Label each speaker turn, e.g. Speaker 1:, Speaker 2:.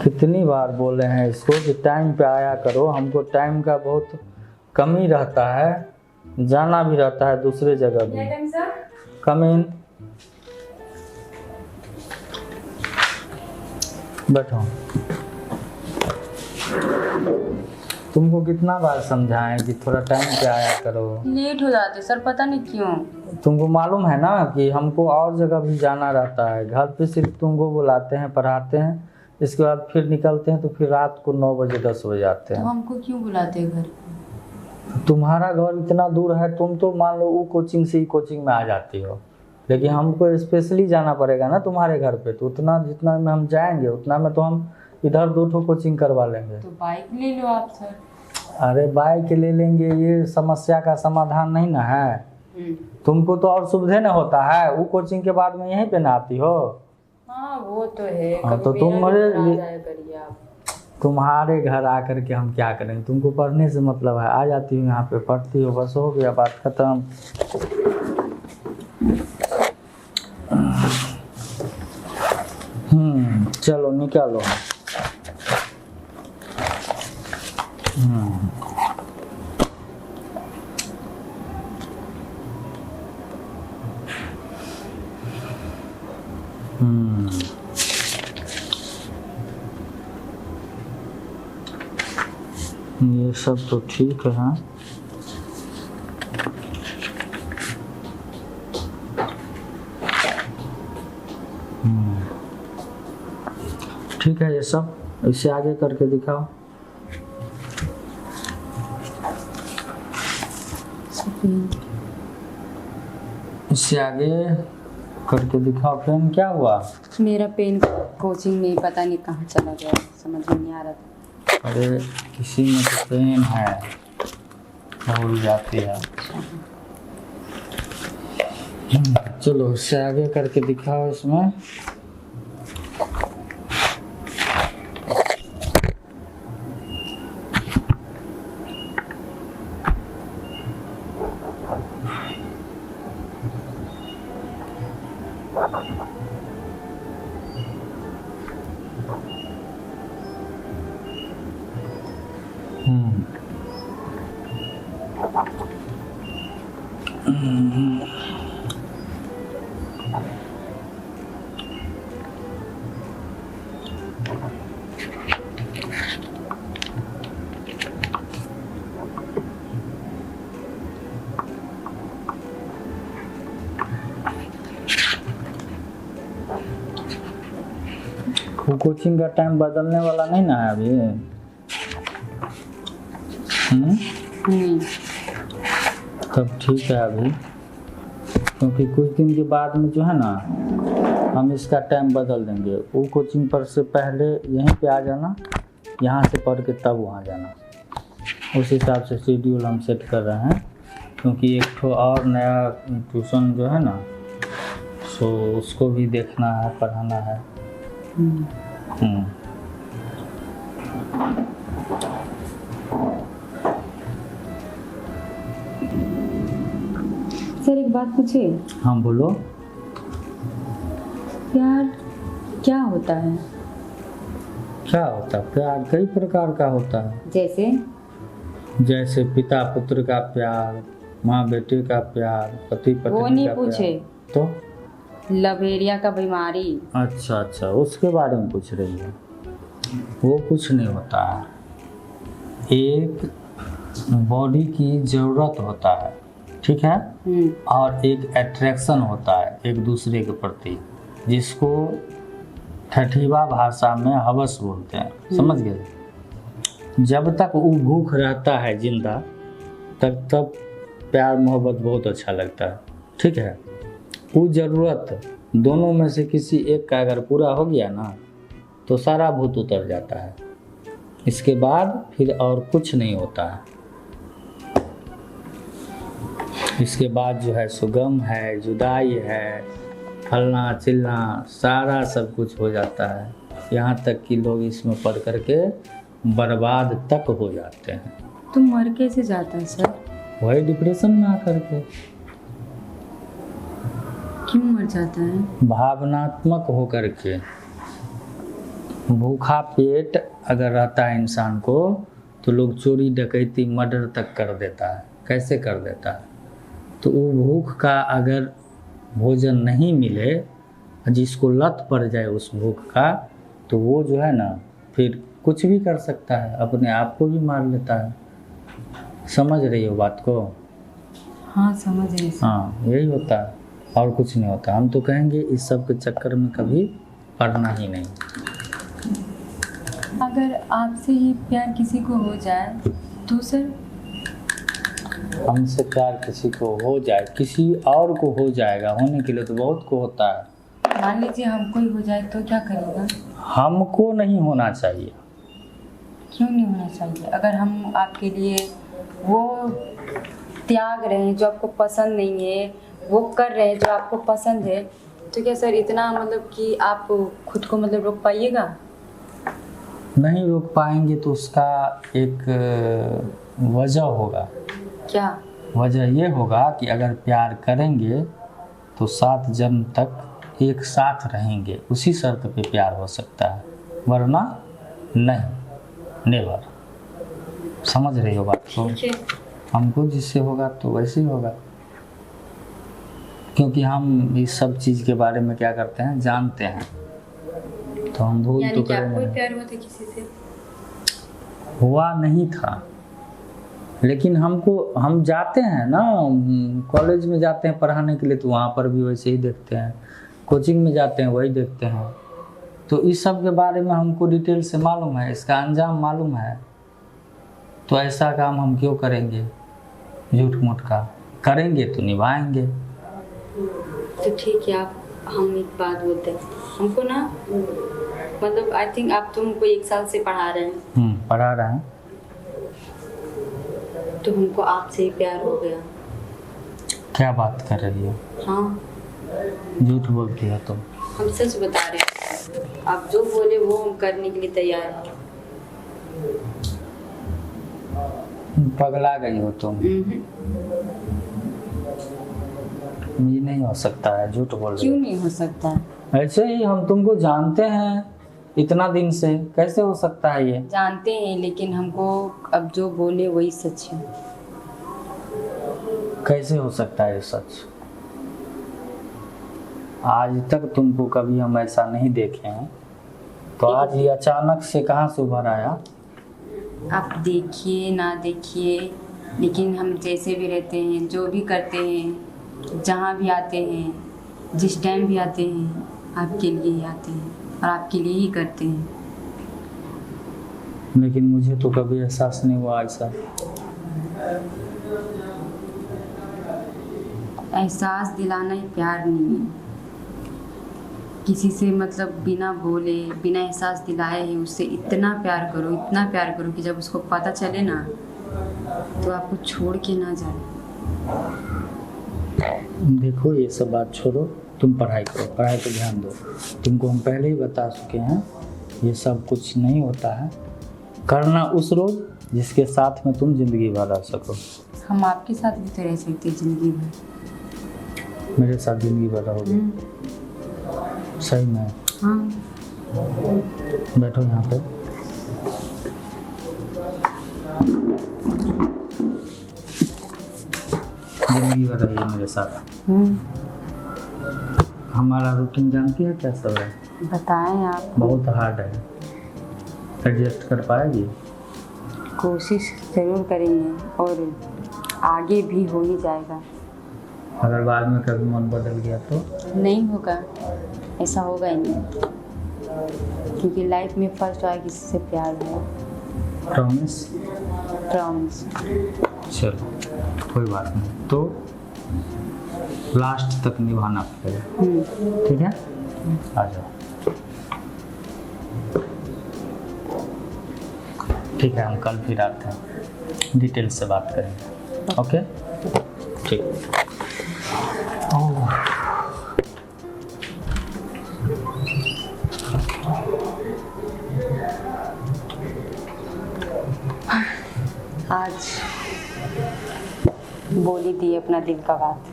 Speaker 1: कितनी बार बोले हैं इसको कि टाइम पे आया करो, हमको टाइम का बहुत कमी रहता है, जाना भी रहता है दूसरे जगह भी। कम इन, बैठो। तुमको कितना बार समझाएं कि थोड़ा टाइम पे आया करो।
Speaker 2: लेट हो जाते सर, पता नहीं क्यों।
Speaker 1: तुमको मालूम है ना कि हमको और जगह भी जाना रहता है, घर पे सिर्फ तुमको बुलाते हैं, पढ़ाते हैं, इसके बाद फिर निकलते हैं तो फिर रात को 9 बजे 10 बजे आते हैं।
Speaker 2: तो हमको क्यों बुलाते हैं घर पे?
Speaker 1: तुम्हारा घर इतना दूर है, तुम तो मान लो वो कोचिंग से ही कोचिंग में आ जाती हो, लेकिन हमको स्पेशली जाना पड़ेगा ना तुम्हारे घर पे, तो उतना जितना में हम जाएंगे उतना में तो हम इधर 2 ठो कोचिंग करवा लेंगे।
Speaker 2: तो बाइक ले लो आप सर।
Speaker 1: अरे बाइक ले लेंगे, ये समस्या का समाधान नहीं ना है। तुमको तो और सुविधा न होता है, वो कोचिंग के बाद में यहीं पे ना आती हो।
Speaker 2: हाँ वो तो है।
Speaker 1: हाँ, तो तुम्हारे घर आकर के हम क्या करेंगे, तुमको पढ़ने से मतलब है, आ जाती हो यहाँ पे पढ़ती हो, बस हो गया, बात खत्म। चलो निकालो। ये सब तो ठीक है। हाँ ठीक है, ये सब इससे आगे करके दिखाओ। इससे आगे करके दिखाओ। पेन क्या हुआ?
Speaker 2: मेरा पेन कोचिंग में पता नहीं कहाँ चला गया, समझ में नहीं आ रहा था।
Speaker 1: अरे किसी में तो पेन है, भूल जाती है। चलो इससे आगे करके दिखाओ। इसमें कोचिंग का टाइम बदलने वाला नहीं ना है अभी। तब ठीक है अभी, क्योंकि कुछ दिन के बाद में जो है ना हम इसका टाइम बदल देंगे। वो कोचिंग पर से पहले यहीं पे आ जाना, यहाँ से पढ़ के तब वहाँ जाना। उस हिसाब से शेड्यूल हम सेट कर रहे हैं, क्योंकि एक ठो और नया ट्यूशन जो है ना, सो उसको भी देखना है, पढ़ाना है।
Speaker 2: सर एक बात पूछे?
Speaker 1: हाँ बोलो।
Speaker 2: प्यार क्या होता है?
Speaker 1: क्या होता है? प्यार कई प्रकार का होता है। जैसे पिता पुत्र का प्यार, माँ बेटे का प्यार, पति पत्नी का प्यार।
Speaker 2: वो नहीं पूछे
Speaker 1: तो
Speaker 2: लवेरिया का बीमारी।
Speaker 1: अच्छा, उसके बारे में पूछ रही है। वो कुछ नहीं होता है, एक बॉडी की ज़रूरत होता है, ठीक है, और एक अट्रैक्शन होता है एक दूसरे के प्रति, जिसको ठठीवा भाषा में हवस बोलते हैं। समझ गए? जब तक वो भूख रहता है जिंदा, तब प्यार मोहब्बत बहुत अच्छा लगता है, ठीक है। वो ज़रूरत दोनों में से किसी एक का अगर पूरा हो गया ना, तो सारा भूत उतर जाता है। इसके बाद फिर और कुछ नहीं होता है। इसके बाद जो है सुगम है, जुदाई है, फलना चिलना, सारा सब कुछ हो जाता है। यहाँ तक कि लोग इसमें पढ़ करके बर्बाद तक हो जाते हैं।
Speaker 2: तो मर कैसे जाता है सर?
Speaker 1: वही डिप्रेशन में आकर के।
Speaker 2: क्यों मर जाता है?
Speaker 1: भावनात्मक होकर के। भूखा पेट अगर रहता है इंसान को तो लोग चोरी डकैती मर्डर तक कर देता है। कैसे कर देता है? तो वो भूख का अगर भोजन नहीं मिले, जिसको लत पड़ जाए उस भूख का, तो वो जो है ना फिर कुछ भी कर सकता है, अपने आप को भी मार लेता है। समझ रही हो बात को?
Speaker 2: हाँ समझ रही हूँ।
Speaker 1: हाँ, यही होता है और कुछ नहीं होता। हम तो कहेंगे इस सब के चक्कर में कभी पड़ना ही नहीं।
Speaker 2: अगर आपसे ही प्यार किसी को हो जाए तो सर?
Speaker 1: हमसे प्यार किसी को हो जाए, किसी और को हो जाएगा, होने के लिए तो बहुत को होता है।
Speaker 2: मान लीजिए हमको ही हो जाए तो क्या करेगा?
Speaker 1: हमको नहीं होना चाहिए।
Speaker 2: क्यों नहीं होना चाहिए? अगर हम आपके लिए वो त्याग रहे हैं जो आपको पसंद नहीं है, वो कर रहे हैं जो आपको पसंद है, तो क्या सर इतना मतलब कि आप खुद को मतलब रोक पाइएगा?
Speaker 1: नहीं रोक पाएंगे तो उसका एक वजह होगा।
Speaker 2: क्या
Speaker 1: वजह ये होगा कि अगर प्यार करेंगे तो 7 जन्म तक एक साथ रहेंगे, उसी शर्त पे प्यार हो सकता है, वरना नहीं, नेवर। समझ रही हो बात को?
Speaker 2: ठीक है।
Speaker 1: हमको जिससे होगा तो वैसे ही होगा, क्योंकि हम इस सब चीज़ के बारे में क्या करते हैं, जानते हैं, तो हम भूल
Speaker 2: यानी
Speaker 1: तो
Speaker 2: कि आपको
Speaker 1: करेंगे।
Speaker 2: प्यार हुआ था किसी से?
Speaker 1: हुआ नहीं था, लेकिन हम जाते हैं ना कॉलेज में जाते हैं पढ़ाने के लिए, तो वहाँ पर भी वैसे ही देखते हैं, कोचिंग में जाते हैं वही देखते हैं। तो इस सब के बारे में हमको डिटेल से मालूम है, इसका अंजाम मालूम है, तो ऐसा काम हम क्यों करेंगे झूठ मूठ का? करेंगे तो निभाएंगे।
Speaker 2: तो ठीक है, आप हम एक बात बोलते हैं, हमको ना मतलब आई थिंक आप तो हमको 1 साल से पढ़ा रहे हैं।
Speaker 1: पढ़ा रहे हैं।
Speaker 2: तो हमको आपसे ही प्यार हो गया।
Speaker 1: क्या बात कर रही हो?
Speaker 2: हाँ
Speaker 1: झूठ बोलती हो तुम।
Speaker 2: हम सच बता रहे हैं, आप जो बोले वो हम करने के लिए तैयार हैं।
Speaker 1: पगला गई हो तुम। ये नहीं हो सकता है, झूठ बोल रही
Speaker 2: क्यों
Speaker 1: हो।
Speaker 2: नहीं हो सकता?
Speaker 1: ऐसे ही हम तुमको जानते हैं इतना दिन से, कैसे हो सकता है ये?
Speaker 2: जानते हैं, लेकिन हमको अब जो बोले वही सच है।
Speaker 1: कैसे हो सकता है ये सच? आज तक तुमको कभी हम ऐसा नहीं देखे हैं, तो आज ये अचानक से कहाँ से उभर आया?
Speaker 2: आप देखिए ना देखिए, लेकिन हम जैसे भी रहते हैं, जो भी करते हैं, जहाँ भी आते हैं, जिस टाइम भी आते हैं, आपके लिए ही आते हैं और आपके लिए ही करते हैं।
Speaker 1: लेकिन मुझे तो कभी एहसास नहीं हुआ ऐसा।
Speaker 2: एहसास दिलाना ही प्यार नहीं है। किसी से मतलब बिना बोले, बिना एहसास दिलाए ही उससे इतना प्यार करो कि जब उसको पता चले ना तो आपको छोड़ के ना जाए।
Speaker 1: देखो ये सब बात छोड़ो, तुम पढ़ाई करो, पढ़ाई पे ध्यान दो। तुमको हम पहले ही बता चुके हैं, ये सब कुछ नहीं होता है। करना उस रोज जिसके साथ में तुम जिंदगी भर रह सको।
Speaker 2: हम आपके साथ भी तो रह सकते जिंदगी भर।
Speaker 1: मेरे साथ जिंदगी भर रहोगे? सही में?
Speaker 2: हाँ।
Speaker 1: बैठो यहाँ पे। जिंदगी भर रहिए मेरे साथ। हमारा रूटीन जानती है क्या सब है?
Speaker 2: बताएं आप।
Speaker 1: बहुत हार्ड है, एडजस्ट कर पाएगी?
Speaker 2: कोशिश ज़रूर करेंगे और आगे भी हो ही जाएगा।
Speaker 1: अगर बाद में कभी मन बदल गया तो?
Speaker 2: नहीं होगा, ऐसा होगा ही नहीं, क्योंकि लाइफ में फर्स्ट आए किसी से प्यार है।
Speaker 1: प्रॉमिस?
Speaker 2: प्रॉमिस।
Speaker 1: चलो कोई बात नहीं, तो लास्ट तक निभाना पड़ेगा, ठीक है? आ जाओ। ठीक है, हम कल फिर आते हैं, डिटेल से बात करेंगे। ओके ठीक।
Speaker 2: आज बोल ही दी अपना दिल का बात।